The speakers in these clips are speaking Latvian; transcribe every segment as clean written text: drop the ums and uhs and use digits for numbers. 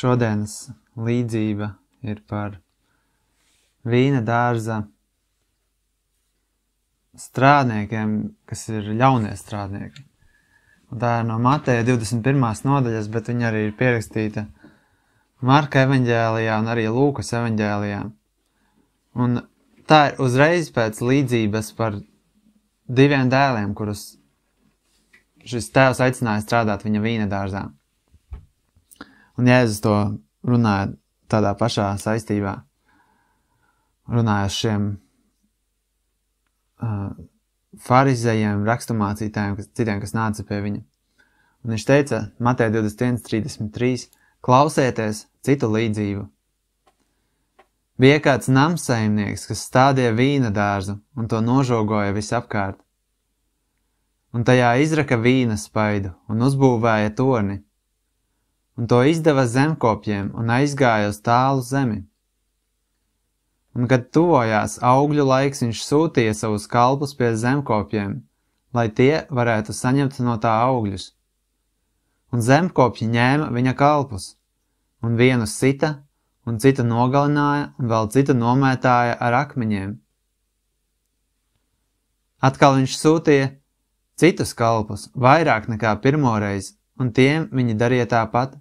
Šodienas līdzība ir par vīna dārza strādniekiem, kas ir ļaunie strādnieki. Un tā ir no Mateja 21. nodaļas, bet viņa arī ir pierakstīta Marka evaņģēlijā un arī Lūkas evaņģēlijā. Un tā ir uzreiz pēc līdzības par diviem dēliem, kurus šis tēvs aicināja strādāt viņa vīna dārzā. Un Jēzus to runāja tādā pašā saistībā. Runāja šiem farizejiem, raksturmācītājiem, citiem, kas nāca pie viņa. Un viņš teica, Mateja 21:33, klausieties citu līdzību. Bija kāds namsaimnieks, kas stādīja vīna dārzu un to nožogoja visapkārt. Un tajā izraka vīna spaidu un uzbūvēja torni. Un to izdeva zemkopjiem un aizgāja uz tālu zemi. Un, kad tuvojās augļu laiks, viņš sūtīja savus kalpus pie zemkopjiem, lai tie varētu saņemt no tā augļus. Un zemkopji ņēma viņa kalpus, un vienu sita, un citu nogalināja, un vēl citu nomētāja ar akmeņiem. Atkal viņš sūtīja citus kalpus, vairāk nekā pirmoreiz, un tiem viņi darīja tāpat.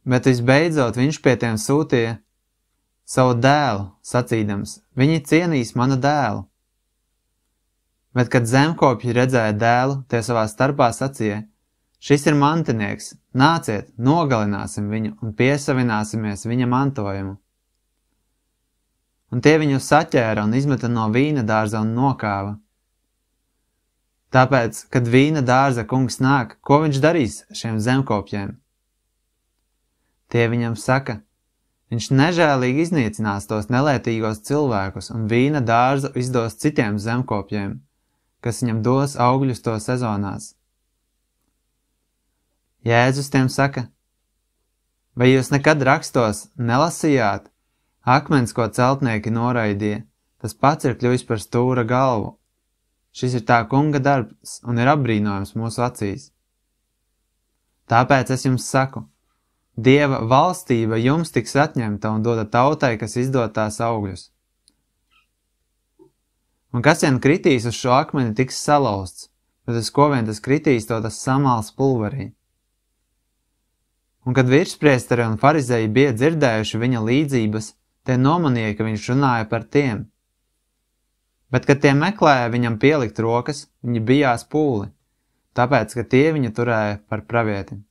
Bet visbeidzot viņš pie tiem sūtīja savu dēlu, sacīdams, viņi cienīs manu dēlu. Bet, kad zemkopji redzēja dēlu, tie savā starpā sacīja, šis ir mantinieks, nāciet, nogalināsim viņu un piesavināsimies viņa mantojumu. Un tie viņu saķēra un izmeta no vīna dārza un nokāva. Tāpēc, kad vīna dārza kungs nāk, ko viņš darīs šiem zemkopjiem? Tie viņam saka, viņš nežēlīgi iznīcinās tos nelētīgos cilvēkus un vīna dārzu izdos citiem zemkopjiem, kas viņam dos augļus to sezonās. Jēzus tiem saka, vai jūs nekad rakstos nelasījāt, akmens, ko celtnieki noraidīja, tas pats ir kļuvis par stūra galvu. Šis ir tā kunga darbs un ir apbrīnojams mūsu acīs. Tāpēc es jums saku, Dieva valstība jums tiks atņemta un dota tautai, kas izdod tās augļus. Un kas vien kritīs uz šo akmeni, tiks salauzts, bet uz ko vien tas kritīs, to tas samāls pulverī. Un kad virspriesteri un farizeji bija dzirdējuši viņa līdzības, tie nomanīja, ka viņš runāja par tiem. Bet, kad tie meklēja viņam pielikt rokas, viņi bijās pūli, tāpēc, ka tie viņu turēja par pravieti.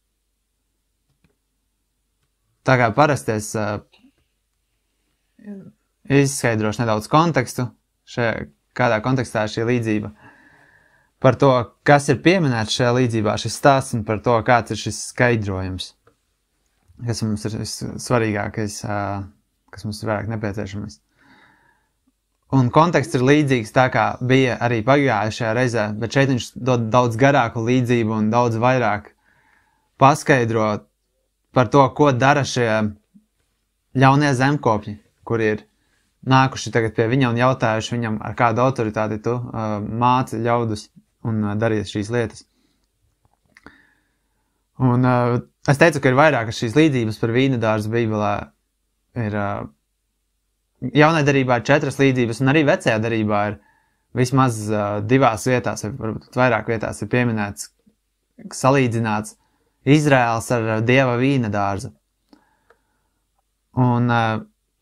Tā kā parasti es izskaidrošu nedaudz kontekstu, kādā kontekstā ir šī līdzība, par to, kas ir pieminēts šajā līdzībā, šis stāsts un par to, kāds ir šis skaidrojums, kas mums ir svarīgākais, kas mums ir vairāk nepieciešamais. Un konteksts ir līdzīgs tā, kā bija arī pagājušajā reizē, bet šeit viņš dod daudz garāku līdzību un daudz vairāk paskaidrot par to, ko dara šie ļaunie zemkopji, kuri ir nākuši tagad pie viņa un jautājuši viņam, ar kādu autoritāti tu māci ļaudus un darīsi šīs lietas. Un es teicu, ka ir vairākas šīs līdzības par vīna dārzu Bībelē. Ir jaunajā darībā ir 4 līdzības, un arī vecajā darībā ir vismaz 2 vietās, vai varbūt vairāk vietās ir pieminēts, salīdzināts Izraēls ar Dieva vīna dārzu. Un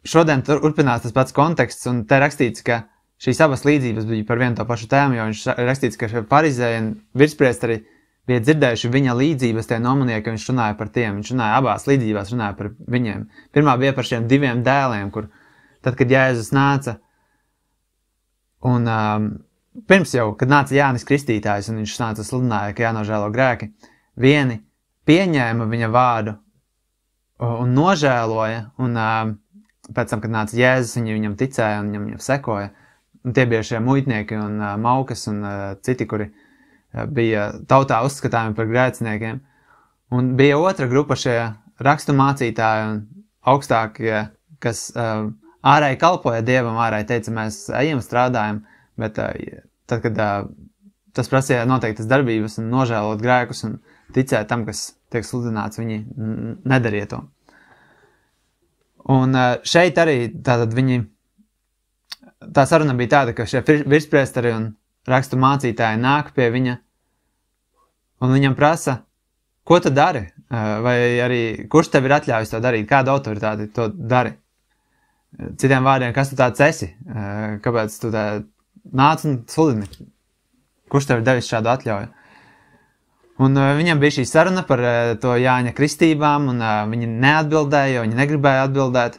šodien turpinās tas pats konteksts, un te rakstīts, ka šīs abas līdzības bija par vienu to pašu tēmu, jo viņš rakstīts, ka farizēji un virspriesteri bija dzirdējuši viņa līdzības, tie nomanīja, ka viņš runāja par tiem. Viņš runāja abās līdzībās, runāja par viņiem. Pirmā bija par šiem 2 dēliem, kur tad, kad Jēzus nāca, un pirms jau, kad nāca Jānis Kristītājs, un viņš nāca sludināja, ka jānožēlo grēki, vieni pieņēma viņa vārdu un nožēloja, un pēc tam, kad nāca Jēzus, viņi viņam ticēja un viņam sekoja. Un tie bija šie muitnieki un maukas un citi, kuri bija tautā uzskatāmi par grēciniekiem. Un bija otra grupa šie raksturmācītāji un augstākie, kas ārēji kalpoja Dievam, ārēji teica, mēs ejam, strādājam, bet tad, kad tas prasīja noteiktas darbības un nožēlot grēkus un ticēt tam, kas tiek sludināts, viņi nedariet to. Un šeit arī tātad tā saruna bija tāda, ka šie virspriesteri un rakstu mācītāji nāk pie viņa un viņam prasa, ko tu dari? Vai arī, kurš tev ir atļāvis to darīt? Kāda autoritāte to dari? Citiem vārdiem, kas tu tāds esi? Kāpēc tu tā nāc un sludini? Kurš tev ir devis šādu atļauju? Un viņam bija šī saruna par to Jāņa kristībām, un viņi neatbildēja, jo viņi negribēja atbildēt,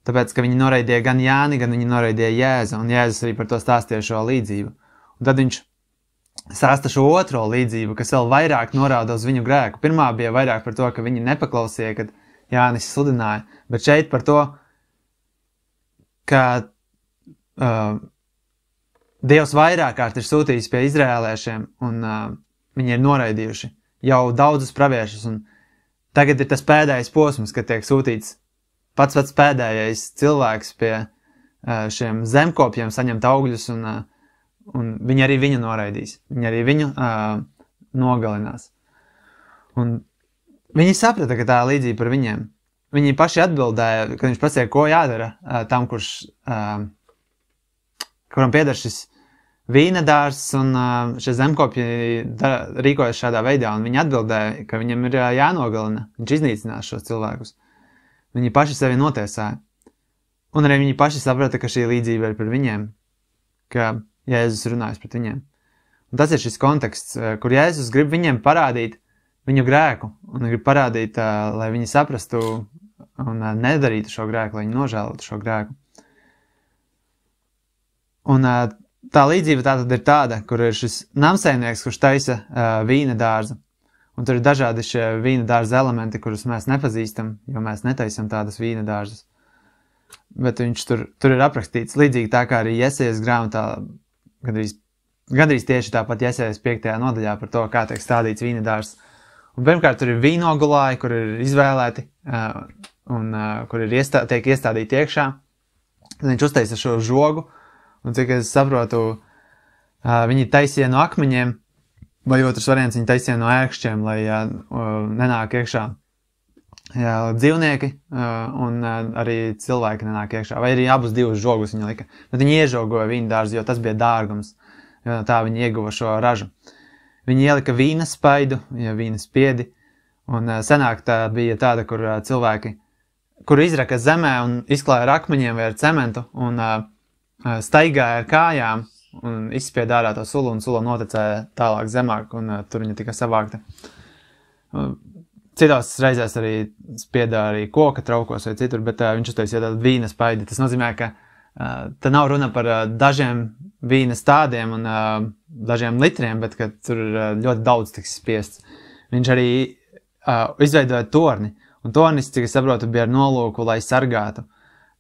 tāpēc, ka viņi noraidīja gan Jāni, gan viņi noraidīja Jēzu, un Jēzus arī par to stāstīja šo līdzību. Un tad viņš stāsta šo otro līdzību, kas vēl vairāk norāda uz viņu grēku. Pirmā bija vairāk par to, ka viņi nepaklausīja, kad Jānis sludināja, bet šeit par to, ka Dievs vairāk kārt ir sūtījis pie izrēliešiem, un viņi ir noraidījuši jau daudzus praviešus, un tagad ir tas pēdējais posms, kad tiek sūtīts pats pēdējais cilvēks pie šiem zemkopjiem saņemt augļus, un viņi arī viņu noraidīs. Viņi arī viņu nogalinās. Un viņi saprata, ka tā ir līdzība par viņiem. Viņi paši atbildēja, kad viņš prasīja, ko jādara tam, kuram pieder šis vīna dārzs, un šie zemkopji rīkojas šādā veidā, un viņi atbildēja, ka viņam ir jānogalina, viņš iznīcinās šos cilvēkus. Viņi paši sevi notiesāja. Un arī viņi paši saprata, ka šī līdzība ir par viņiem, ka Jēzus runājas pret viņiem. Un tas ir šis konteksts, kur Jēzus grib viņiem parādīt viņu grēku, un grib parādīt, lai viņi saprastu un nedarītu šo grēku, lai viņi nožēlotu šo grēku. Un tā līdzība tātad ir tāda, kur ir šis namsaimnieks, kurš taisa vīna dārzu. Un tur ir dažādi šie vīna dārza elementi, kurus mēs nepazīstam, jo mēs netaisam tādas vīna dārzas. Bet viņš tur ir aprakstīts līdzīgi tā kā arī Jesajas grāmatā, gandrīz tieši tāpat Jesajas 5. nodaļā par to, kā tiek stādīts vīna dārzs. Un pirmkārt, tur ir vīnogulāji, kur ir izvēlēti un kur tiek iestādīti iekšā. Tad viņš uztaisa šo žogu, un cik es saprotu, viņi taisīja no akmeņiem, vai otrs variants viņi taisīja no ērkšķiem, lai nenāk iekšā dzīvnieki un arī cilvēki nenāk iekšā, vai arī abus divus žogus viņi lika. Bet viņi iežogoja vīna dārzu, jo tas bija dārgums, jo tā viņi ieguva šo ražu. Viņi ielika vīna spaidu, vīna spiedi, un senāk tā bija tāda, kur cilvēki, kur izraka zemē un izklāja ar akmeņiem vai ar cementu, un staigāja ar kājām, un izspieda ārā to sulu, un sula noticēja tālāk zemāk, un tur viņa tika savākta. Citās reizēs arī spieda arī koka traukos vai citur, bet viņš uztaisīja tādu vīna spaidi. Tas nozīmē, ka te nav runa par dažiem vīna stādiem un dažiem litriem, bet ka tur ļoti daudz tiks spiests. Viņš arī izveidoja torni, un tornis, cik es saprotu, bija ar nolūku, lai sargātu,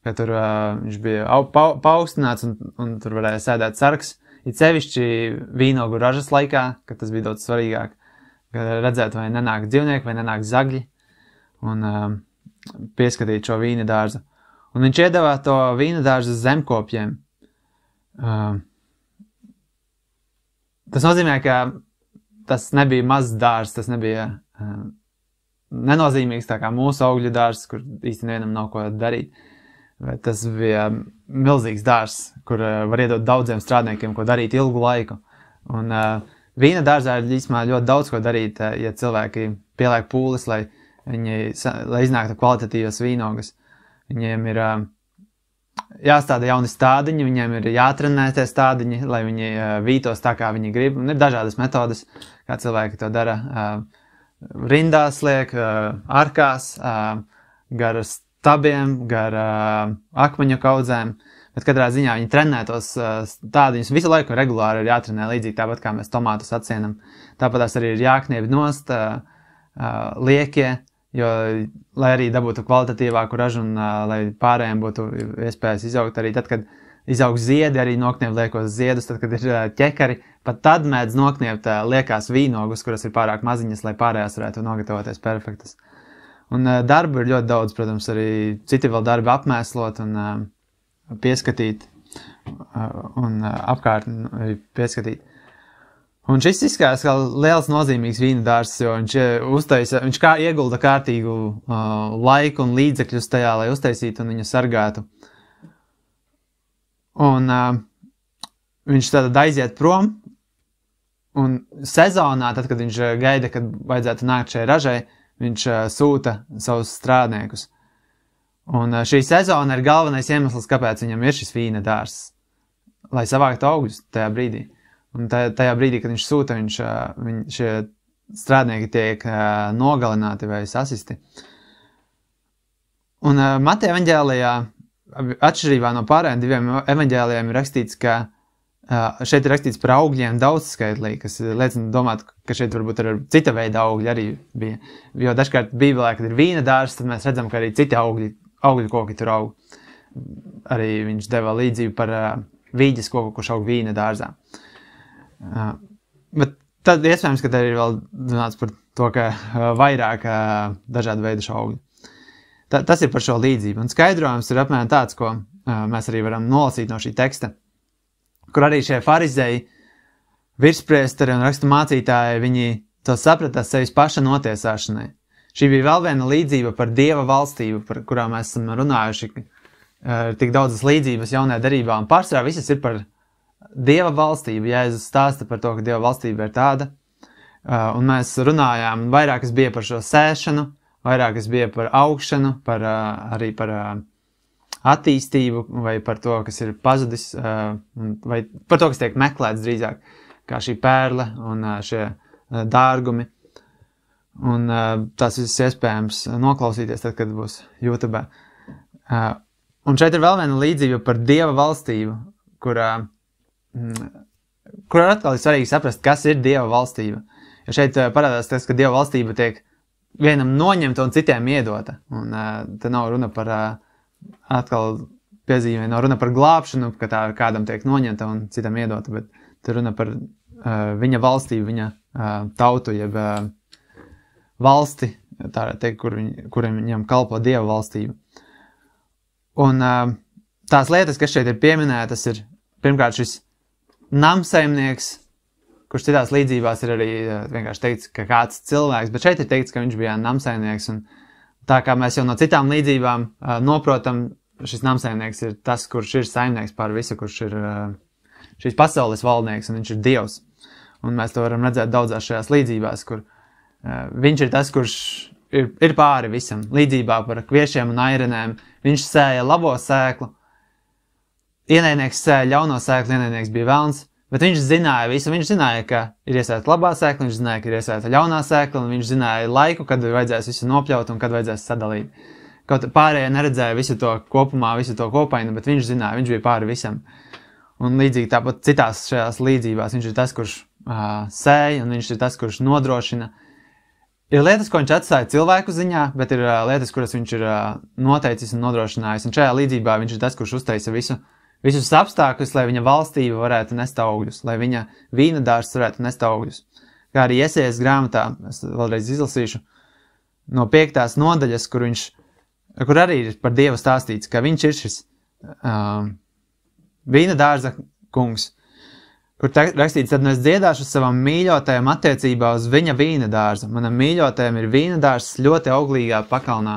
ka tur viņš bija paaugstināts un tur varēja sēdēt sargs. It sevišķi vīnogu ražas laikā, kad tas bija daudz svarīgāk, kad redzēt, vai nenāk dzīvnieki, vai nenāk zagļi, un pieskatīt šo vīna dārzu. Un viņš iedevā to vīna dārzu zemkopjiem. Tas nozīmē, ka tas nebija mazs dārzs, tas nebija nenozīmīgs tā kā mūsu augļu dārzs, kur īsti nevienam nav ko darīt. Bet tas bija milzīgs dārzs, kur var iedot daudziem strādniekiem, ko darīt ilgu laiku. Un vīna dārzā ir īstenībā ļoti daudz ko darīt, ja cilvēki pieliek pūles, lai iznāktu kvalitatīvas vīnogas. Viņiem ir jāstāda jauni stádiņi, viņiem ir jātrenē tie stádiņi, lai viņi vītos tā, kā viņi grib. Un ir dažādas metodas, kā cilvēki to dara. Rindās liek, arkās, gar stabiem, gar akmeņu kaudzēm. Bet katrā ziņā viņi trenē tos tādiņus visu laiku regulāri ir jātrenē līdzīgi tāpat, kā mēs tomātus atsienam. Tāpatās arī ir jākniep nost liekie, jo, lai arī dabūtu kvalitatīvāku ražu un lai pārējiem būtu iespējas izaugt arī tad, kad izaug ziedi, arī nokniep liekos ziedus, tad, kad ir ķekari, pat tad mēdz nokniept liekās vīnogus, kuras ir pārāk maziņas, lai pārējās varētu nogatavoties perfektas. Un darbu ir ļoti daudz, protams, arī citi vēl darbi apmēslot un pieskatīt un apkārt pieskatīt. Un šis izskatās kā liels nozīmīgs vīna dārzs, jo viņš kā iegulda kārtīgu laiku un līdzekļus tajā, lai uztaisītu un viņu sargātu. Un viņš tad aiziet prom, un sezonā, tad, kad viņš gaida, kad vajadzētu nākt šai ražai, viņš sūta savus strādniekus. Un šī sezona ir galvenais iemesls, kāpēc viņam ir šis vīna dārzs, lai savāktu augļus tajā brīdī. Un tajā brīdī, kad viņš sūta, šie strādnieki tiek nogalināti vai sasisti. Un Mateja evaņģēlijā, atšķirībā no pārējiem diviem evaņģēlijiem, ir rakstīts, ka šeit ir rakstīts par augļiem daudzskaitlī, kas liecina domāt, ka šeit varbūt ir cita veida augļi arī bija. Jo dažkārt Bībelē, kad ir vīna dārzs, tad mēs redzam, ka arī citi augļu koki tur aug. Arī viņš deva līdzību par vīģes koku, kurš aug vīna dārzā. Bet tad iespējams, ka te ir vēl runāts par to, ka vairāk dažādu veidu augļu. Tas ir par šo līdzību. Un skaidrojums ir apmēram tāds, ko mēs arī varam nolasīt no šī teksta, kur arī šie farizēji, virspriesteri un rakstu mācītāji, viņi to saprata sevis paša notiesāšanai. Šī bija vēl viena līdzība par Dieva valstību, par kurām mēs esam runājuši, tik daudzas līdzības jaunajā derībā, un pārsvarā visas ir par Dieva valstību. Jēzus stāsta par to, ka Dieva valstība ir tāda, un mēs runājām, vairāk es bija par šo sēšanu, vairāk es bija par augšanu, arī par attīstību, vai par to, kas ir pazudis, vai par to, kas tiek meklēts drīzāk, kā šī pērle un šie dārgumi. Un tās viss iespējams noklausīties tad, kad būs YouTube. Un šeit ir vēl viena līdzība par Dieva valstību, kur atkal ir svarīgi saprast, kas ir Dieva valstība. Jo šeit parādās tas, ka Dieva valstība tiek vienam noņemta un citiem iedota. Un te nav runa par, atkal piezīmē, nav runa par glābšanu, ka tā kādam tiek noņemta un citam iedota, bet te runa par viņa valstību, viņa tautu, jeb valsti, tā teikt, kuriem viņam kalpo Dieva valstība. Un tās lietas, kas šeit ir pieminētas, ir pirmkārt šis namsaimnieks, kurš citās līdzībās ir arī vienkārši teikts, ka kāds cilvēks, bet šeit ir teikts, ka viņš bija namsaimnieks, un tā kā mēs jau no citām līdzībām noprotam, šis namsaimnieks ir tas, kurš ir saimnieks pār visu, kurš ir šīs pasaules valdnieks, un viņš ir Dievs. Un mēs to varam redzēt daudzās šajās līdzībās, kur viņš ir tas, kurš ir pāri visam. Līdzībā par kviešiem un airenēm. Viņš sēja labo sēklu. Ienaidnieks sēja ļauno sēklu, ienaidnieks bija velns, bet viņš zināja visu. Viņš zināja, ka ir iesēta labā sēkla, viņš zināja, ka ir iesēta ļaunā sēkla, un viņš zināja laiku, kad vajadzēs visu nopļaut un kad vajadzēs sadalīt. Kaut pārējie neredzēja visu to kopumā, visu to kopainu, bet viņš zināja, viņš bija pāri visam. Un līdzīgi tāpat citās šajās līdzībās viņš ir tas, kurš sēja, un viņš ir tas, kurš nodrošina. Ir lietas, ko viņš atstāja cilvēku ziņā, bet ir lietas, kuras viņš ir noteicis un nodrošinājis. Un šajā līdzībā viņš ir tas, kurš uztaisa visus apstākļus, lai viņa valstība varētu nest augļus, lai viņa vīna dārzs varētu nest augļus. Kā arī Jesajas grāmatā, es vēlreiz izlasīšu, no 5. nodaļas, kur arī ir par Dievu stāstīts, ka viņš ir šis vīna dārza kungs, kur rakstīts, tad es dziedāšu savam mīļotajam attiecībā uz viņa vīna dārzu. Manam mīļotajam ir vīna dārzs ļoti auglīgā pakalnā.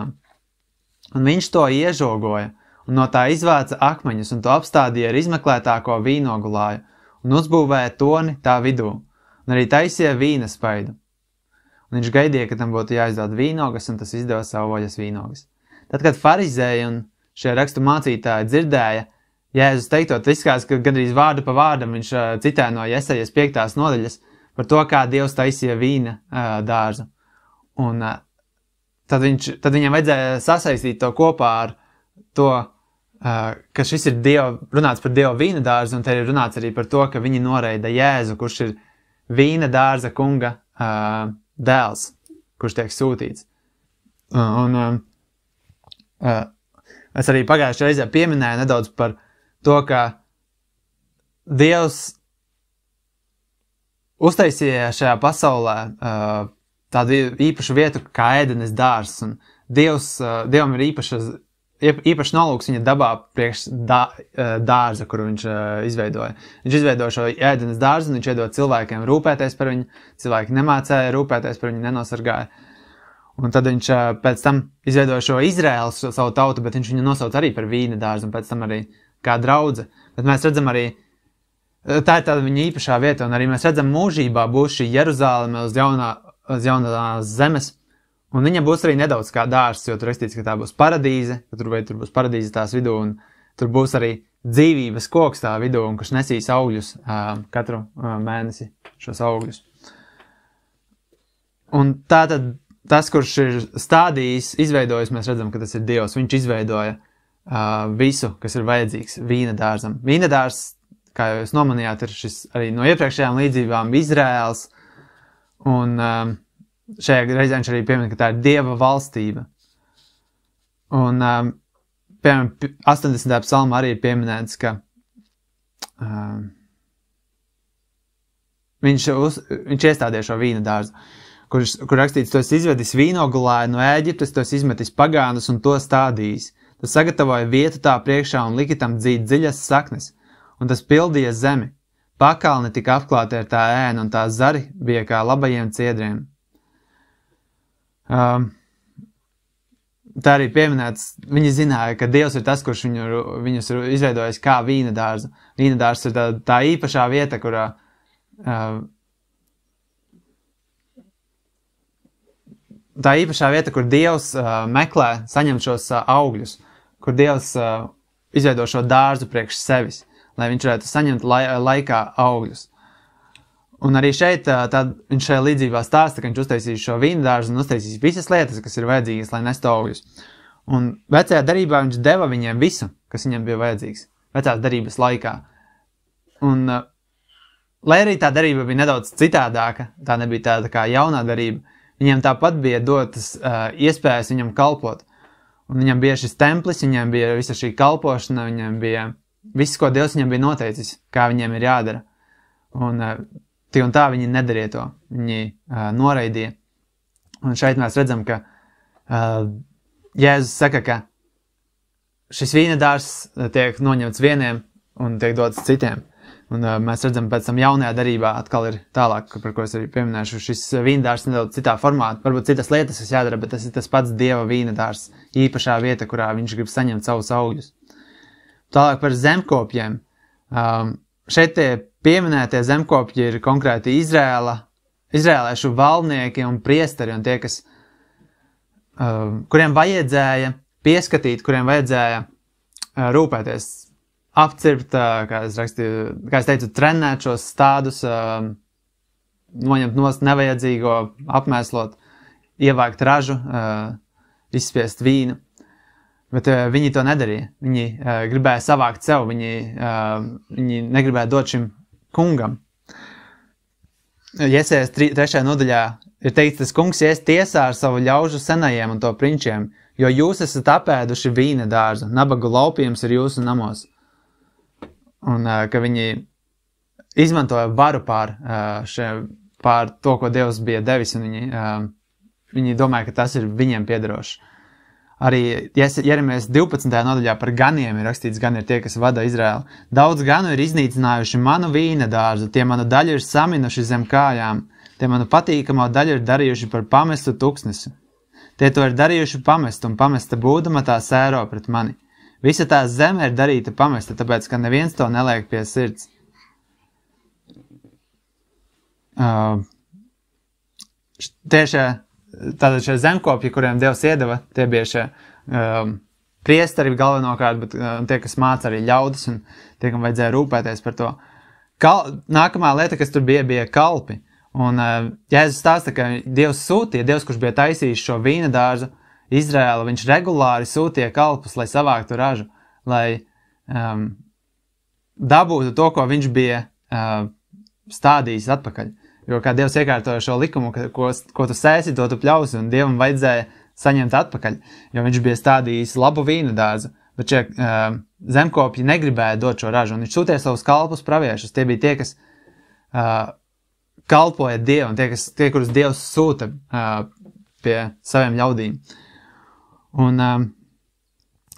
Un viņš to iežogoja, un no tā izvāca akmeņus, un to apstādīja ar izmeklētāko vīnogulāju, un uzbūvēja toni tā vidū, un arī taisīja vīna spaidu. Un viņš gaidīja, ka tam būtu jāizdod vīnogas, un tas izdeva savu oļas vīnogas. Tad, kad farizēji un šie rakstu mācītāji dzirdēja, Jēzus teiktot, izskās, ka gandrīz vārdu pa vārdam viņš citē no Jesajas 5. nodaļas par to, kā Dievs taisīja vīna dārzu. Un tad viņam vajadzēja sasaistīt to kopā ar to, ka šis ir runāts par Dieva vīna dārzu, un te ir runāts arī par to, ka viņi noraida Jēzu, kurš ir vīna dārza kunga dēls, kurš tiek sūtīts. Es arī pagājušajā reizē pieminēju nedaudz par to, ka Dievs uztaisīja šajā pasaulē tādu īpašu vietu kā ēdenes dārzs, un Dievam ir īpaši nolūks viņa dabā priekš dārza, kuru viņš izveidoja. Viņš izveidoja šo ēdenes dārzu, un viņš iedod cilvēkiem rūpēties par viņu, cilvēki nemācēja rūpēties par viņu, nenosargāja. Un tad viņš pēc tam izveidoja šo Izraēlu, savu tautu, bet viņš viņu nosauca arī par vīna dārzu, un pēc tam arī kā draudze. Bet mēs redzam arī, tā ir tāda viņa īpašā vieta, un arī mēs redzam mūžībā būs šī Jeruzāleme uz jaunās zemes, un viņa būs arī nedaudz kā dārzs, jo tur rakstīts, ka tā būs paradīze, ka tur būs paradīze tās vidū, un tur būs arī dzīvības koks tā vidū, un kurš nesīs augļus katru mēnesi šos augļus. Un tātad tas, kurš ir stādījis, izveidojis, mēs redzam, ka tas ir Dievs. Viņš izveidoja visu, kas ir vajadzīgs vīna dārzam. Vīna dārzs, kā jau jūs nomanījāt, ir šis arī no iepriekšējām līdzībām Izraēls, un šajā reizē viņš arī piemin, ka tā ir Dieva valstība. Un, piemēram, 80. psalmā arī ir pieminēts, ka viņš iestādīja šo vīna dārzu, kur rakstīts, tu esi izvedis vīnogulāju no Ēģiptes, tu esi izmetis pagānus un to stādījis. Tu sagatavoji vietu tā priekšā un liki tam dzīt dziļas saknes, un tas pildīja zemi. Pakalni tika apklāti ar tā ēnu, un tā zari bija kā labajiem ciedriem. Tā arī pieminēts, viņi zināja, ka Dievs ir tas, kurš viņus ir izveidojis kā vīna dārzu. Vīna dārzs ir tā īpašā vieta, kurā kur Dievs meklē, saņem šos augļus, kur Dievs izveido šo dārzu priekš sevis, lai viņš varētu saņemt laikā augļus. Un arī šeit viņš šajā līdzībā stāsta, ka viņš uztaisīs šo vīna dārzu un uztaisīs visas lietas, kas ir vajadzīgas, lai nestu augļus. Un vecajā darībā viņš deva viņiem visu, kas viņiem bija vajadzīgs, vecās darības laikā. Un, lai arī tā darība bija nedaudz citādāka, tā nebija tāda kā jaunā darība, viņiem tāpat bija dotas iespējas viņam kalpot. Un viņam bija šis templis, viņam bija visa šī kalpošana, viņam bija viss, ko Dievs viņam bija noteicis, kā viņiem ir jādara. Un tik un tā viņi nedarīja to. Viņi noraidīja. Un šeit mēs redzam, ka Jēzus saka, ka šis vīna dārzs tiek noņemts vieniem un tiek dots citiem. Un mēs redzam, pēc tam jaunajā darībā atkal ir tālāk, par ko es arī pieminēšu, šis vīndārs nedaudz citā formā, varbūt citas lietas, kas jādara, bet tas ir tas pats Dieva vīndārs, īpašā vieta, kurā viņš grib saņemt savus augļus. Tālāk par zemkopjiem. Šeit tie pieminētie zemkopji ir konkrēti izrēliešu valdnieki un priesteri, un tie, kas, kuriem vajadzēja pieskatīt, kuriem vajadzēja rūpēties, apcirpt, kā es teicu, trenēt šos stādus, noņemt nost nevajadzīgo, apmēslot, ievākt ražu, izspiest vīnu. Bet viņi to nedarīja. Viņi gribēja savākt sev, viņi negribēja dot šim kungam. Jesajas 3. nodaļā ir teikts, tas kungs ies tiesā ar savu ļaužu senajiem un to prinčiem, jo jūs esat apēduši vīna dārzu, nabagu laupījums ir jūsu namos. Un ka viņi izmantoja varu pār to, ko Dievs bija devis, un viņi domāja, ka tas ir viņiem piederošs. Arī Jeremijas 12. nodaļā par ganiem ir rakstīts, gan ir tie, kas vada Izraēlu. Daudz ganu ir iznīcinājuši manu vīna dārzu, tie manu daļu ir saminuši zem kājām, tie manu patīkamo daļu ir darījuši par pamestu tuksnesi. Tie to ir darījuši pamest, un pamesta būdama tā sēro pret mani. Visa tā zeme ir darīta pamesta, tāpēc, ka neviens to neliek pie sirds. Tātad šie zemkopji, kuriem Dievs iedeva, tie bija šie priesteri galvenokārt, bet tie, kas māca arī ļaudis, un tie, kam vajadzēja rūpēties par to. Nākamā lieta, kas tur bija kalpi. Un Jēzus stāsta, ka Dievs sūtīja, Dievs, kurš bija taisījis šo vīna dārzu, Izraēlu, viņš regulāri sūtīja kalpus, lai savāktu ražu, lai dabūtu to, ko viņš bija stādījis atpakaļ. Jo kā Dievs iekārtoja šo likumu, ko tu sēsi, to tu pļausi, un Dievam vajadzēja saņemt atpakaļ, jo viņš bija stādījis labu vīna dārzu, bet šie zemkopji negribēja dot šo ražu, un viņš sūtīja savus kalpus praviešus. Tie bija tie, kas kalpoja Dievam, tie, kurus Dievs sūta pie saviem ļaudīm. Un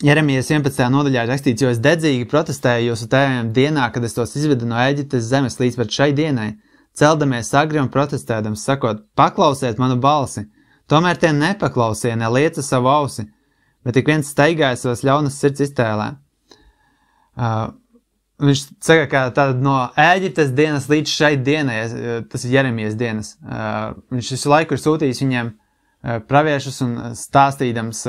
Jeremijas 11. nodaļā ir rakstīts, jo es dedzīgi protestēju jūsu tēviem dienā, kad es tos izvedu no Eģiptes zemes līdz pat šai dienai, celdamies agri un protestēdams, sakot, paklausiet manu balsi. Tomēr tie nepaklausīja, nelieca savu ausi, bet tik viens steigāja savas ļaunas sirds iztēlē. Viņš saka, ka tātad no Ēģiptes dienas līdz šai dienai, tas ir Jeremijas dienas, viņš visu laiku ir sūtījis viņiem praviešus un stāstīdams,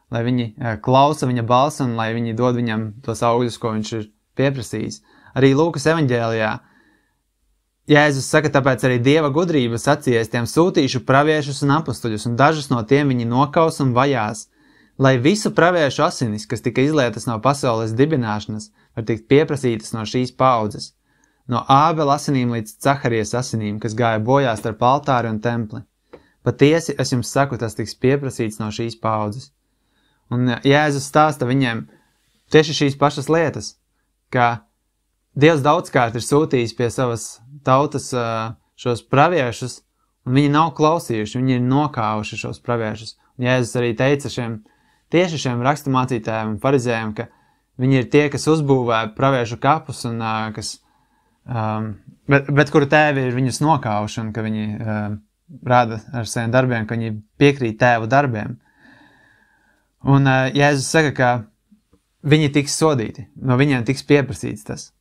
lai viņi klausa viņa balsi un lai viņi dod viņam tos augļus, ko viņš ir pieprasījis. Arī Lūkas evaņģēlijā Jēzus saka, tāpēc arī Dieva gudrības acīs tiem sūtīšu praviešus un apustuļus, un dažus no tiem viņi nokaus un vajās, lai visu praviešu asinis, kas tika izlietas no pasaules dibināšanas, var tikt pieprasītas no šīs paudzes, no Ābela asinīm līdz Caharijas asinīm, kas gāja bojā starp altāri un templi. Patiesi, es jums saku, tas tiks pieprasīts no šīs paudzes. Un Jēzus stāsta viņiem tieši šīs pašas lietas, ka Dievs daudzkārt ir sūtījis pie savas tautas šos praviešus, un viņi nav klausījuši, viņi ir nokāvuši šos praviešus. Un Jēzus arī teica tieši šiem raksturmācītājiem un farizējiem, ka viņi ir tie, kas uzbūvē praviešu kapus, un bet kuru tēvi ir viņus nokāvuši, un ka viņi rāda ar saviem darbiem, ka viņi piekrīt tēvu darbiem. Un Jēzus saka, ka viņi tiks sodīti, no viņiem tiks pieprasīts tas.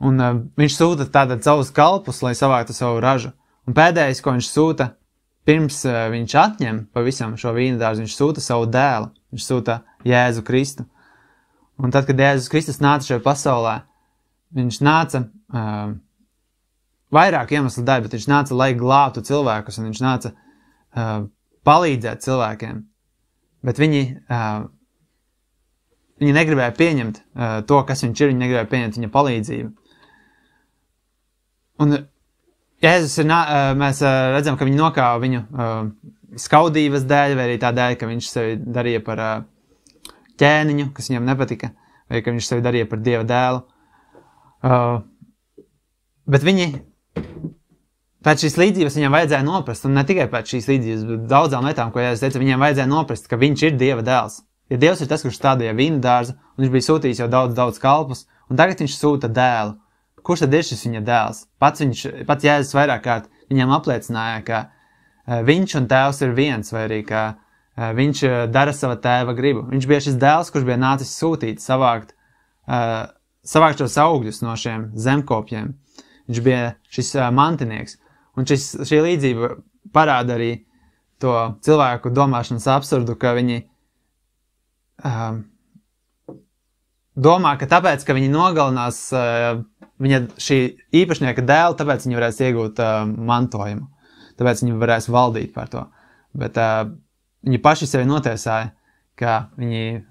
Un viņš sūta tātad savus kalpus, lai savāktu savu ražu. Un pēdējais, ko viņš sūta, pirms viņš atņem pavisam šo vīnadārzu, viņš sūta savu dēlu, viņš sūta Jēzu Kristu. Un tad, kad Jēzus Kristus nāca šajā pasaulē, viņš nāca vairāk iemeslu dēļ, bet viņš nāca, lai glābtu cilvēkus, un viņš nāca palīdzēt cilvēkiem. Bet viņi negribēja pieņemt to, kas viņš ir, viņi negribēja pieņemt viņa palīdzību. Un Jēzus mēs redzam, ka viņi nokāva viņu skaudības dēļ, vai arī tā dēļ, ka viņš sevi darīja par ķēniņu, kas viņam nepatika, vai ka viņš sevi darīja par Dieva dēlu. Bet viņi pēc šīs līdzības viņam vajadzēja noprast, un ne tikai pēc šīs līdzības, bet daudzām lietām, ko Jēzus teica, viņiem vajadzēja noprast, ka viņš ir Dieva dēls. Ja Dievs ir tas, kurš stādīja vīnadārzu, un viņš bija sūtījis jau daudz kalpus, un tagad viņš sūta dēlu. Kurš tad ir šis viņa dēls? Pats Jēzus vairāk kārt viņam apliecināja, ka viņš un tēvs ir viens, vai arī ka viņš dara sava tēva gribu. Viņš bija šis dēls, kurš bija nācis sūtīt, savākt šos augļus no šiem zemkopjiem. Viņš bija šis mantinieks. Un šī līdzība parāda arī to cilvēku domāšanas absurdu, ka viņi domā, ka tāpēc, ka viņi nogalinās viņa šī īpašnieka dēlu, tāpēc viņi varēs iegūt mantojumu. Tāpēc viņi varēs valdīt par to. Bet viņi paši sevi notiesāja, ka viņi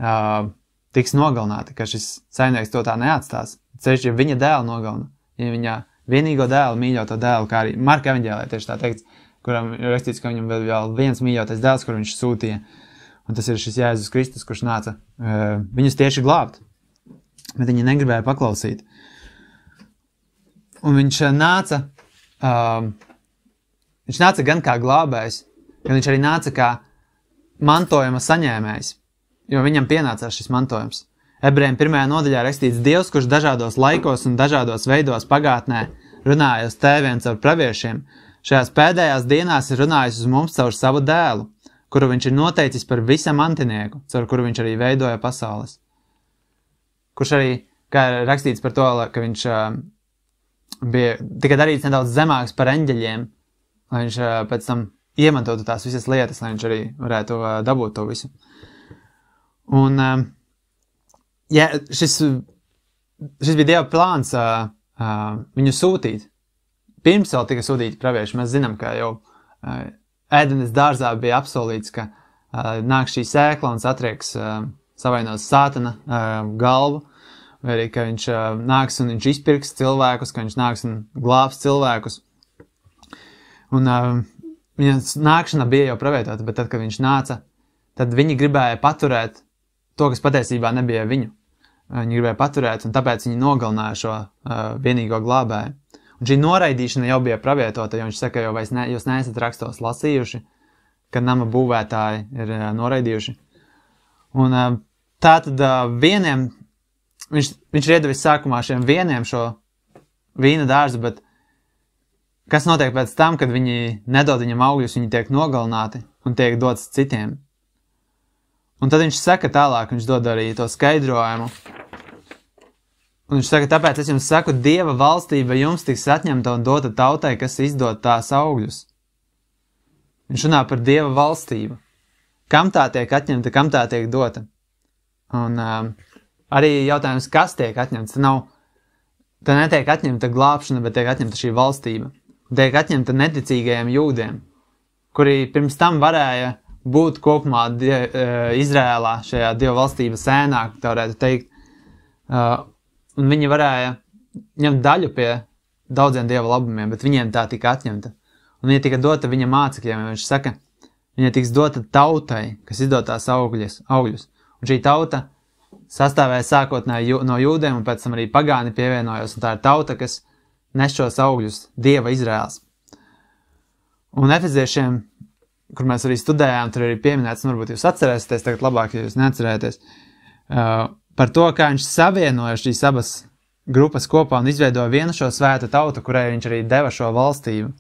tiks nogalināti, ka šis saimnieks to tā neatstās. Ceļš, ja viņa dēlu nogalina, ja viņa vienīgo dēlu, mīļoto dēlu, kā arī Marka evaņģēlē tieši tā teikts, kuram ir rakstīts, ka viņam vēl viens mīļotais dēls, kur viņš sūtīja. Un tas ir šis Jēzus Kristus, kurš nāca viņus tieši glābt. Bet viņi negribēja paklausīt. Un viņš nāca gan kā glābējs, gan viņš arī nāca kā mantojuma saņēmējs, jo viņam pienācās šis mantojums. Ebrejiem 1. nodaļā rakstīts Dievs, kurš dažādos laikos un dažādos veidos pagātnē runāja uz tēviem caur praviešiem, šajās pēdējās dienās ir runājis uz mums caur savu dēlu, kuru viņš ir noteicis par visa mantinieku, caur kuru viņš arī veidoja pasaules. Kurš arī, kā ir rakstīts par to, ka viņš bija tikai darīts nedaudz zemāks par eņģeļiem, lai viņš pēc tam iemantotu tās visas lietas, lai viņš arī varētu dabūt to visu. Un šis bija Dieva plāns viņu sūtīt. Pirms vēl tika sūtīti pravieši, mēs zinām, ka jau Ēdenes dārzā bija apsolīts, ka nāk šī sēkla un satrieks savainos sātana galvu, vai arī, ka viņš nāks un viņš izpirks cilvēkus, ka viņš nāks un glābs cilvēkus. Un viņa nākšana bija jau pravietota, bet tad, kad viņš nāca, tad viņi gribēja paturēt to, kas patiesībā nebija viņu. Viņi gribēja paturēt, un tāpēc viņi nogalināja šo vienīgo glābēju. Un šī noraidīšana jau bija pravietota, jo viņš saka, jūs neesat rakstos lasījuši, ka nama būvētāji ir noraidījuši. Un tātad vieniem, viņš ir iedevis sākumā šiem vieniem šo vīna dārzu, bet kas notiek pēc tam, kad viņi nedod viņam augļus, viņi tiek nogalināti un tiek dots citiem. Un tad viņš saka tālāk, viņš dod arī to skaidrojumu. Un viņš saka, tāpēc es jums saku, Dieva valstība jums tiks atņemta un dota tautai, kas izdod tās augļus. Viņš runā par Dieva valstību. Kam tā tiek atņemta, kam tā tiek dota? Un arī jautājums, kas tiek atņemts. Tā netiek atņemta glābšana, bet tiek atņemta šī valstība. Tiek atņemta neticīgajiem jūdiem, kuri pirms tam varēja būt kopumā Izrēlā, šajā Dieva valstības ēnā, tā varētu teikt. Un viņi varēja ņemt daļu pie daudziem Dieva labumiem, bet viņiem tā tika atņemta. Un viņa tika dota viņa mācekļiem, jo viņš saka, viņa tiks dota tautai, kas izdod tās augļus. Un šī tauta sastāvēja sākotnēji no jūdiem, un pēc tam arī pagāni pievienojos, un tā ir tauta, kas nes šos augļus, Dieva Izraels. Un efeziešiem, kur mēs arī studējām, tur arī pieminēts, un varbūt jūs atcerēsieties, tagad labāk, ja jūs neatcerēties, par to, kā viņš savienoja šīs abas grupas kopā un izveidoja vienu šo svēta tautu, kurai viņš arī deva šo valstību.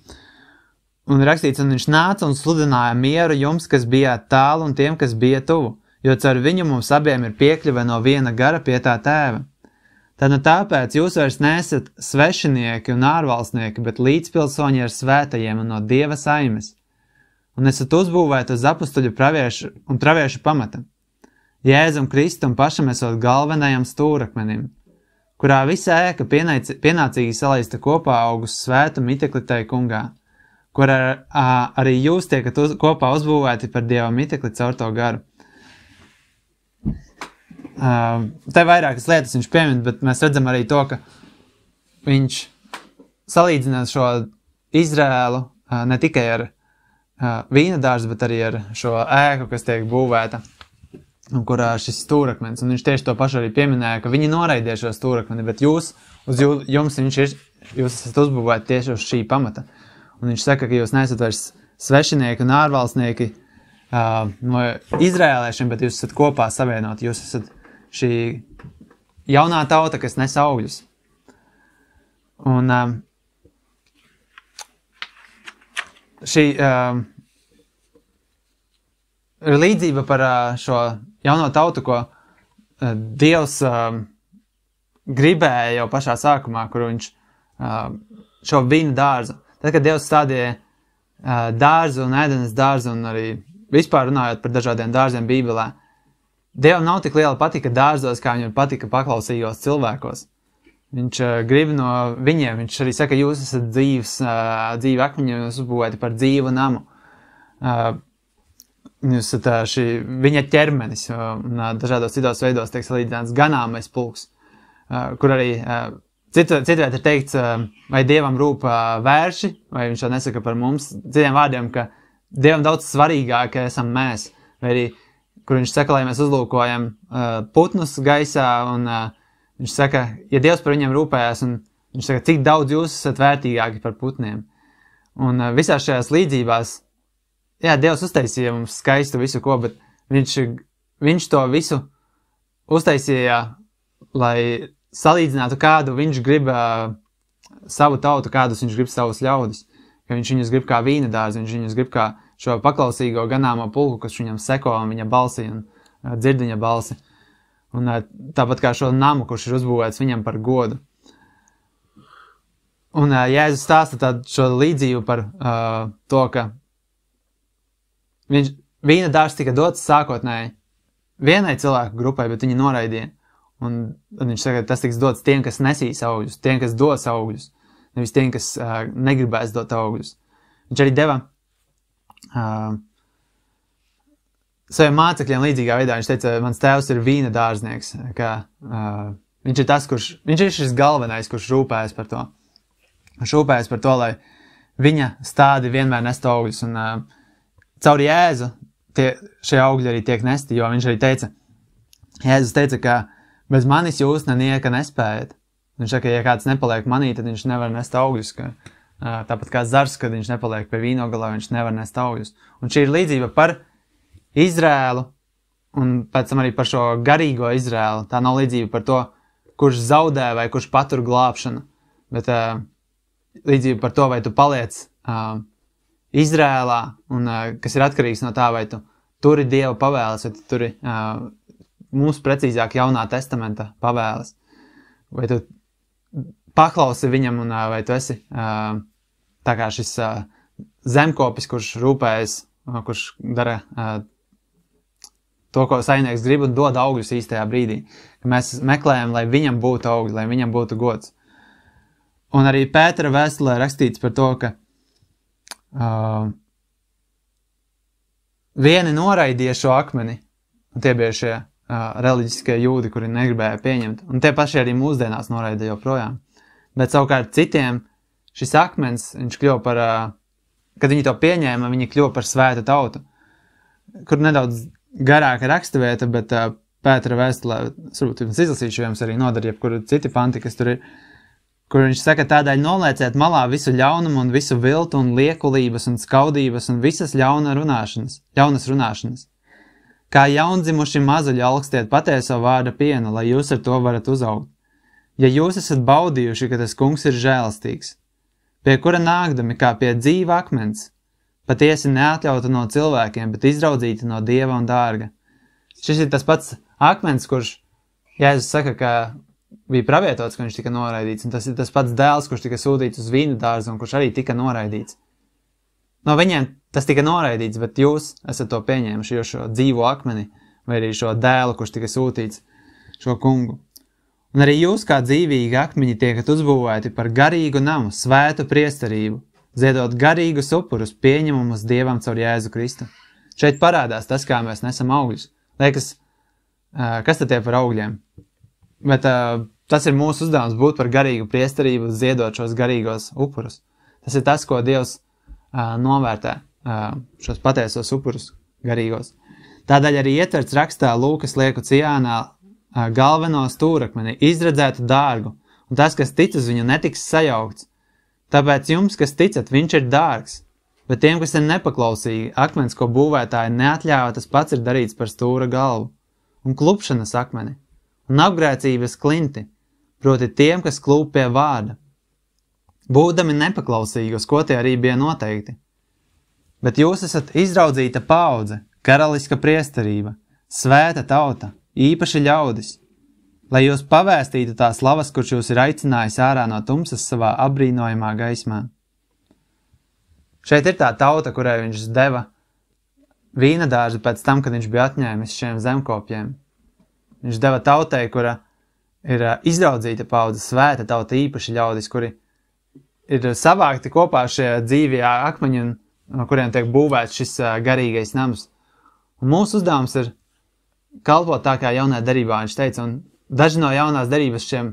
Un rakstīts, un viņš nāca un sludināja mieru jums, kas bijāt tālu, un tiem, kas bija tuvu, jo caur viņu mums abiem ir piekļuve no viena gara pie tā tēva. Tad tāpēc jūs vairs neesat svešinieki un ārvalstnieki, bet līdzpilsoņi ar svētajiem un no Dieva saimes. Un esat uzbūvēti uz apustuļu praviešu pamata. Jēzum Kristum pašam esot galvenajam stūrakmenim, kurā visa ēka pienācīgi salaista kopā augus svētu mitekli tai kungā, kur arī jūs tiekat kopā uzbūvēti par Dieva mitekli caur to garu. Te vairākas lietas viņš piemin, bet mēs redzam arī to, ka viņš salīdzina šo Izrēlu ne tikai ar vīna dārzu, bet arī ar šo ēku, kas tiek būvēta, un kurā šis stūrakmens, un viņš tieši to pašu arī pieminēja, ka viņi noraidīja šo stūrakmeni, bet jūs esat uzbūvēti tieši uz šī pamata. Un viņš saka, ka jūs neesat vairs svešinieki un ārvalstnieki no izrēliešiem, bet jūs esat kopā savienoti, jūs esat šī jaunā tauta, kas nes augļus. Un šī līdzība par šo jauno tautu, ko Dievs gribēja jau pašā sākumā, kur viņš šo vīnu dārzu. Tad, kad Dievs stādīja dārzu un ēdenes dārzu un arī vispār runājot par dažādiem dārziem Bībelē, Dievam nav tik liela patika dārzos, kā viņam patika paklausīgos cilvēkos. Viņš grib no viņiem, viņš arī saka, jūs esat dzīvi akmeņi, jūs uzbūvēti par dzīvu namu. Jūs esat viņa ķermenis, un dažādos citos veidos tiek salīdzināts ganāmais pulks, kur arī citviet ir teikts, vai Dievam rūp vērši, vai viņš to nesaka par mums. Citiem vārdiem, ka Dievam daudz svarīgāk esam mēs, vai arī kur viņš saka, lai mēs uzlūkojam putnus gaisā, un viņš saka, ja Dievs par viņiem rūpējās, un viņš saka, cik daudz jūs esat vērtīgāki par putniem. Un visās šajās līdzībās, jā, Dievs uztaisīja mums skaistu visu ko, bet viņš to visu uztaisīja, lai salīdzinātu, kādu viņš grib savu tautu, kādus viņš grib savus ļaudis. Ka viņš viņus grib kā vīna dārzi, viņš viņus grib kā šo paklausīgo ganāmo pulku, kas viņam seko un viņa balsi un dzird viņa balsi. Un tāpat kā šo namu, kurš ir uzbūvēts viņam par godu. Un Jēzus stāsta tādu šo līdzību par to, ka vīna dārzs tika dots sākotnēji vienai cilvēku grupai, bet viņi noraidīja. Un viņš saka, ka tas tiks dots tiem, kas nesīs augļus, tiem, kas dos augļus, nevis tiem, kas negribēs dot augļus. Viņš arī deva saviem mācekļiem līdzīgā veidā. Viņš teica, mans tēvs ir vīna dārznieks, ka viņš ir šis galvenais, kurš rūpējas par to. Viņš rūpējas par to, lai viņa stádi vienmēr nest augļus. Un caur Jēzu šie augļi arī tiek nesti, jo viņš arī teica, Jēzus teica, ka bez manis jūs nenieka nespējat. Viņš saka, ja kāds nepaliek manī, tad viņš nevar nest augļus, ka tāpat kā zars, kad viņš nepaliek pie vīnogalā, viņš nevar nest augļus. Un šī ir līdzība par Izrēlu un pēc tam arī par šo garīgo Izraēlu. Tā nav līdzība par to, kurš zaudē vai kurš patur glābšanu, bet līdzība par to, vai tu paliec Izrēlā, un kas ir atkarīgs no tā, vai tu turi Dieva pavēles, vai tu turi mūsu precīzāk Jaunā testamenta pavēles, vai tu paklausi viņam, un vai tu esi tā kā šis zemkopis, kurš rūpējas, kurš dara to, ko saimnieks grib, un dod augļus īstajā brīdī. Ka mēs meklējam, lai viņam būtu augļi, lai viņam būtu gods. Un arī Pētera vēstulē rakstīts par to, ka vieni noraidīja šo akmeni, un tie bija šie reliģiskie jūdi, kuri negribēja pieņemt, un tie paši arī mūsdienās noraida joprojām. Bet savukārt citiem šis akmens, viņš kļuva par, kad viņi to pieņēma, viņi kļuva par svētu tautu, kur nedaudz garāka rakstavieta, bet Pētera vēstulē, varbūt jums izlasīšu, jums arī nodara jebkuru citi panti, kas tur ir, kur viņš saka, tādēļ nolieciet malā visu ļaunumu un visu viltu un liekulības un skaudības un visas jaunas runāšanas. Kā jaundzimuši mazuļi augstiet patieso vārda pienu, lai jūs ar to varat uzaugt. Ja jūs esat baudījuši, ka tas kungs ir žēlastīgs, pie kura nākdami kā pie dzīva akmens, patiesi neatļauta no cilvēkiem, bet izraudzīta no Dieva un dārga. Šis ir tas pats akmens, kurš, Jēzus saka, ka bija pravietots, ka viņš tika noraidīts, un tas ir tas pats dēls, kurš tika sūtīts uz vīnu dārzu, un kurš arī tika noraidīts. No viņiem tas tika noraidīts, bet jūs esat to pieņēmuši, jo šo dzīvo akmeni, vai arī šo dēlu, kurš tika sūtīts, šo kungu. Un arī jūs kā dzīvīgi akmeņi tiekat uzbūvēti par garīgu namu, svētu priesterību, ziedot garīgus upurus pieņemumus Dievam caur Jēzu Kristu. Šeit parādās tas, kā mēs nesam augļus. Liekas, kas tad tie par augļiem? Bet tas ir mūsu uzdevums būt par garīgu priesterību, ziedot šos garīgos upurus. Tas ir tas, ko Dievs novērtē, šos patiesos upurus garīgos. Tādēļ arī ietverts rakstā Lūkas lieku Ciānā galveno stūrakmeni, izredzētu dārgu, un tas, kas tic uz viņu, netiks sajaukts. Tāpēc jums, kas ticat, viņš ir dārgs, bet tiem, kas ir nepaklausīgi, akmens, ko būvētāji neatļāva, tas pats ir darīts par stūra galvu, un klupšanas akmeni, un apgrēcības klinti, proti tiem, kas klūp pie vārda. Būdami nepaklausīgi, uz ko tie arī bija noteikti. Bet jūs esat izraudzīta paudze, karaliska priesterība, svēta tauta, īpaši ļaudis, lai jūs pavēstītu tā slavas, kurš jūs ir aicinājis ārā no tumsas savā apbrīnojamā gaismā. Šeit ir tā tauta, kurai viņš deva vīna dārzu pēc tam, kad viņš bija atņēmis šiem zemkopjiem. Viņš deva tautai, kura ir izraudzīta paudze, svēta tauta, īpaši ļaudis, kuri ir savākti kopā šie dzīvie akmeņi, no kuriem tiek būvēts šis garīgais nams. Un mūsu uzdevums ir kalpot tā, kā jaunā derībā viņš teica, un daži no jaunās derības šiem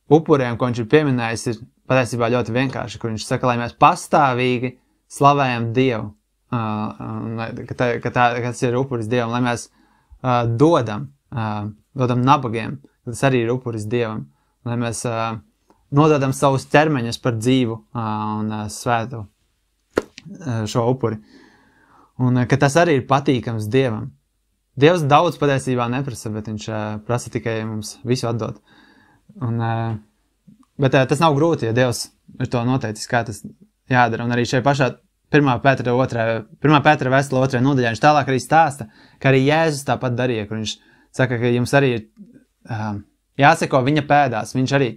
upuriem, ko viņš ir pieminējis, ir patiesībā ļoti vienkārši, kur viņš saka, lai mēs pastāvīgi slavējam Dievu, ka tas ir upuris Dievam, lai mēs dodam nabagiem, tas arī ir upuris Dievam, lai mēs nododam savus ķermeņus par dzīvu un svētu šo upuri, un ka tas arī ir patīkams Dievam. Dievs daudz patiesībā neprasa, bet viņš prasa tikai mums visu atdot. Bet tas nav grūti, ja Dievs ir to noteicis, kā tas jādara. Un arī šeit pašā 1. Pētera vēstulē 2. nodaļā viņš tālāk arī stāsta, ka arī Jēzus tāpat darīja, kur viņš saka, ka jums arī ir jāseko viņa pēdās. Viņš arī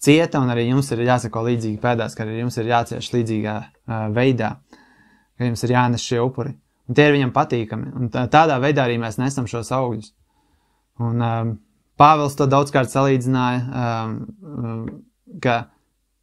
cieta, un arī jums ir jāseko līdzīgi pēdās, ka arī jums ir jācieš līdzīgā veidā, ka jums ir jānes šie upuri. Un tie ir viņam patīkami. Un tādā veidā arī mēs nesam šos augļus. Un Pāvils to daudzkārt salīdzināja, ka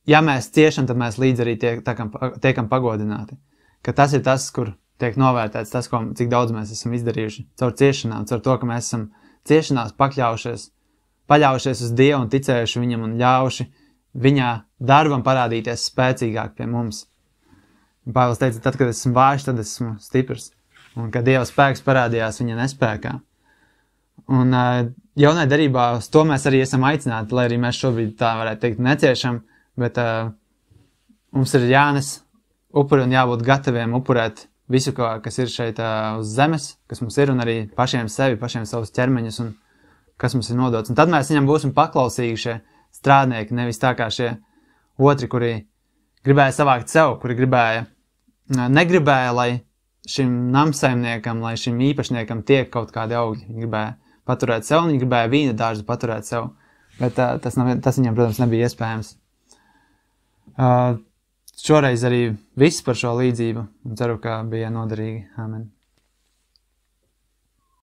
ja mēs ciešam, tad mēs līdz arī tiekam pagodināti. Ka tas ir tas, kur tiek novērtēts tas, cik daudz mēs esam izdarījuši caur ciešanām, caur to, ka mēs esam ciešanās paļaujušies uz Dievu un ticējuši viņam un ļauši viņa darbam parādīties spēcīgāk pie mums. Pāvils teica, tad, kad esmu vājš, tad esmu stiprs. Un kad Dieva spēks parādījās viņa nespēkā. Un jaunai derībā uz to mēs arī esam aicināti, lai arī mēs šobrīd tā varētu teikt neciešam, bet mums ir jānes upuri un jābūt gataviem upurēt visu, kas ir šeit uz zemes, kas mums ir, un arī pašiem sevi, pašiem savus ķermeņus, un kas mums ir nodots. Un tad mēs viņam būsim paklausīgi šie strādnieki, nevis tā kā šie otri, kuri gribēja savākt sev, kuri negribēja, lai šim namsaimniekam, lai šim īpašniekam tiek kaut kādi augļi. Viņi gribēja paturēt sev, un viņi gribēja vīna dārzu paturēt sev. Bet tas viņam, protams, nebija iespējams. Šoreiz arī viss par šo līdzību. Ceru, ka bija noderīgi. Amen.